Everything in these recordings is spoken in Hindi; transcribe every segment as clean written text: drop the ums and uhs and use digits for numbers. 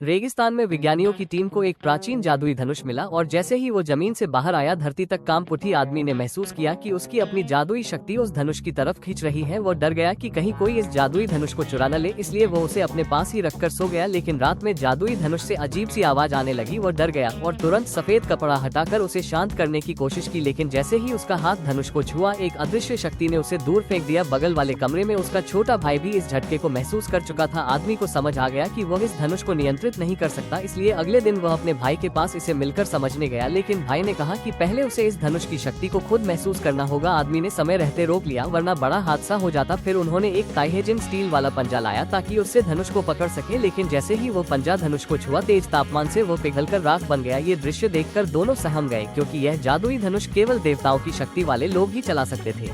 रेगिस्तान में विज्ञानियों की टीम को एक प्राचीन जादुई धनुष मिला और जैसे ही वो जमीन से बाहर आया, धरती तक कांप उठी। आदमी ने महसूस किया कि उसकी अपनी जादुई शक्ति उस धनुष की तरफ खींच रही है। वो डर गया कि कहीं कोई इस जादुई धनुष को चुरा न ले, इसलिए वो उसे अपने पास ही रखकर सो गया। लेकिन रात में जादुई धनुष से अजीब सी आवाज आने लगी। वो डर गया और तुरंत सफेद कपड़ा हटाकर उसे शांत करने की कोशिश की, लेकिन जैसे ही उसका हाथ धनुष को छुआ, एक अदृश्य शक्ति ने उसे दूर फेंक दिया। बगल वाले कमरे में उसका छोटा भाई भी इस झटके को महसूस कर चुका था। आदमी को समझ आ गया कि वह इस धनुष को नियंत्रित नहीं कर सकता, इसलिए अगले दिन वह अपने भाई के पास इसे मिलकर समझने गया। लेकिन भाई ने कहा कि पहले उसे इस धनुष की शक्ति को खुद महसूस करना होगा। आदमी ने समय रहते रोक लिया, वरना बड़ा हादसा हो जाता। फिर उन्होंने एक ताइहेजिन स्टील वाला पंजा लाया ताकि उससे धनुष को पकड़ सके, लेकिन जैसे ही वो पंजा धनुष को छुआ, तेज तापमान से वो पिघलकर राख बन गया। ये दृश्य देखकर दोनों सहम गए, क्योंकि यह जादुई धनुष केवल देवताओं की शक्ति वाले लोग ही चला सकते थे।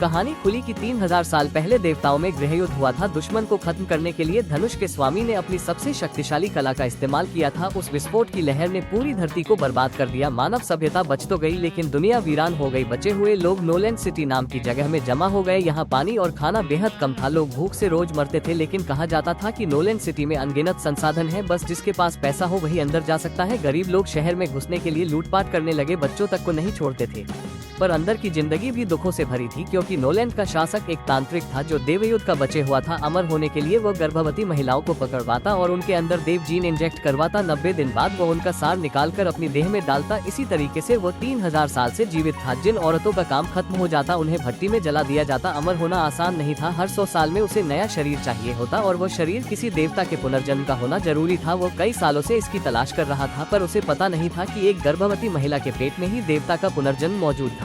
कहानी खुली कि 3000 साल पहले देवताओं में गृहयुद्ध हुआ था। दुश्मन को खत्म करने के लिए धनुष के स्वामी ने अपनी सबसे शक्तिशाली कला का इस्तेमाल किया था। उस विस्फोट की लहर ने पूरी धरती को बर्बाद कर दिया। मानव सभ्यता बच तो गई, लेकिन दुनिया वीरान हो गई। बचे हुए लोग नोलैंड सिटी नाम की जगह में जमा हो गए। यहाँ पानी और खाना बेहद कम था, लोग भूख से रोज मरते थे। लेकिन कहा जाता था कि नोलैंड सिटी में अनगिनत संसाधन है, बस जिसके पास पैसा हो वही अंदर जा सकता है। गरीब लोग शहर में घुसने के लिए लूटपाट करने लगे, बच्चों तक को नहीं छोड़ते थे। पर अंदर की जिंदगी भी दुखों से भरी थी, क्योंकि नोलैंड का शासक एक तांत्रिक था जो देवयुद्ध का बचे हुआ था। अमर होने के लिए वो गर्भवती महिलाओं को पकड़वाता और उनके अंदर देव जीन इंजेक्ट करवाता। 90 दिन बाद वो उनका सार निकालकर अपनी देह में डालता। इसी तरीके से वो 3000 साल से जीवित था। जिन औरतों का काम खत्म हो जाता उन्हें भट्टी में जला दिया जाता। अमर होना आसान नहीं था, हर 100 साल में उसे नया शरीर चाहिए होता और वो शरीर किसी देवता के पुनर्जन्म का होना जरूरी था। वो कई सालों से इसकी तलाश कर रहा था, पर उसे पता नहीं था कि एक गर्भवती महिला के पेट में ही देवता का पुनर्जन्म मौजूद था।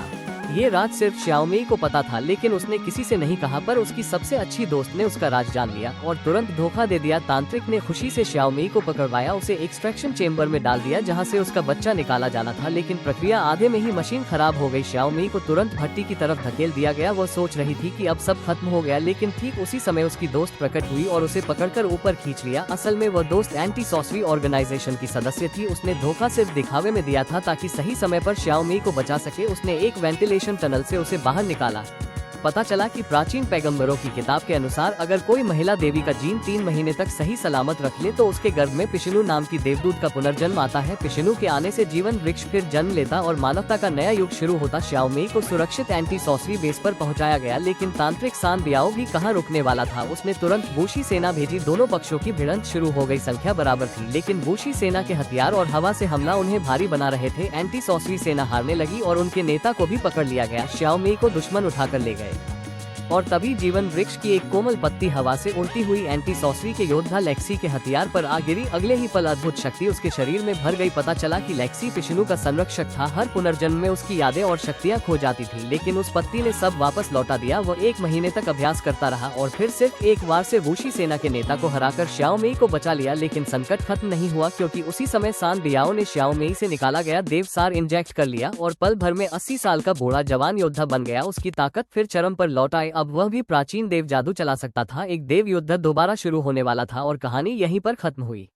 ये राज सिर्फ श्याओमेई को पता था, लेकिन उसने किसी से नहीं कहा। पर उसकी सबसे अच्छी दोस्त ने उसका राज जान लिया और तुरंत धोखा दे दिया। तांत्रिक ने खुशी से श्याओमेई को पकड़वाया, उसे एक्सट्रैक्शन चेम्बर में डाल दिया जहां से उसका बच्चा निकाला जाना था। लेकिन प्रक्रिया आधे में ही मशीन खराब हो गई। श्याओमेई को तुरंत भट्टी की तरफ धकेल दिया गया। वो सोच रही थी कि अब सब खत्म हो गया, लेकिन ठीक उसी समय उसकी दोस्त प्रकट हुई और उसे पकड़कर ऊपर खींच लिया। असल में वो दोस्त एंटी सॉर्सरी ऑर्गेनाइजेशन की सदस्य थी। उसने धोखा सिर्फ दिखावे में दिया था ताकि सही समय पर श्याओमेई को बचा सके। उसने एक वेंटिलेशन टनल से उसे बाहर निकाला। पता चला कि प्राचीन पैगंबरों की किताब के अनुसार अगर कोई महिला देवी का जीन 3 महीने तक सही सलामत रख ले तो उसके गर्भ में पिशनु नाम की देवदूत का पुनर्जन्म आता है। पिशनु के आने से जीवन वृक्ष फिर जन्म लेता और मानवता का नया युग शुरू होता। श्याओमेई को सुरक्षित एंटी सॉर्सरी बेस पर पहुंचाया गया, लेकिन तांत्रिक सान बियाओ भी कहां रुकने वाला था। उसने तुरंत वुशी सेना भेजी। दोनों पक्षों की भिड़ंत शुरू हो गई। संख्या बराबर थी, लेकिन वुशी सेना के हथियार और हवा से हमला उन्हें भारी बना रहे थे। एंटी सॉर्सरी सेना हारने लगी और उनके नेता को भी पकड़ लिया गया। श्याओमेई को दुश्मन उठाकर ले गए और तभी जीवन वृक्ष की एक कोमल पत्ती हवा से उड़ती हुई एंटी सॉर्सरी के योद्धा लेक्सी के हथियार पर आ गिरी। अगले ही पल अद्भुत शक्ति उसके शरीर में भर गई। पता चला कि लेक्सी पिशनु का संरक्षक था। हर पुनर्जन्म में उसकी यादें और शक्तियां खो जाती थी, लेकिन उस पत्ती ने सब वापस लौटा दिया। वो 1 महीने तक अभ्यास करता रहा और फिर सिर्फ एक बार से वुशी सेना के नेता को हराकर श्याओमेई को बचा लिया। लेकिन संकट खत्म नहीं हुआ, क्योंकि उसी समय सान बियाओ ने श्याओमेई से निकाला गया देव सार इंजेक्ट कर लिया और पल भर में 80 साल का बूढ़ा जवान योद्धा बन गया। उसकी ताकत फिर चरम पर लौट आई। अब वह भी प्राचीन देव जादू चला सकता था। एक देव युद्ध दोबारा शुरू होने वाला था और कहानी यहीं पर खत्म हुई।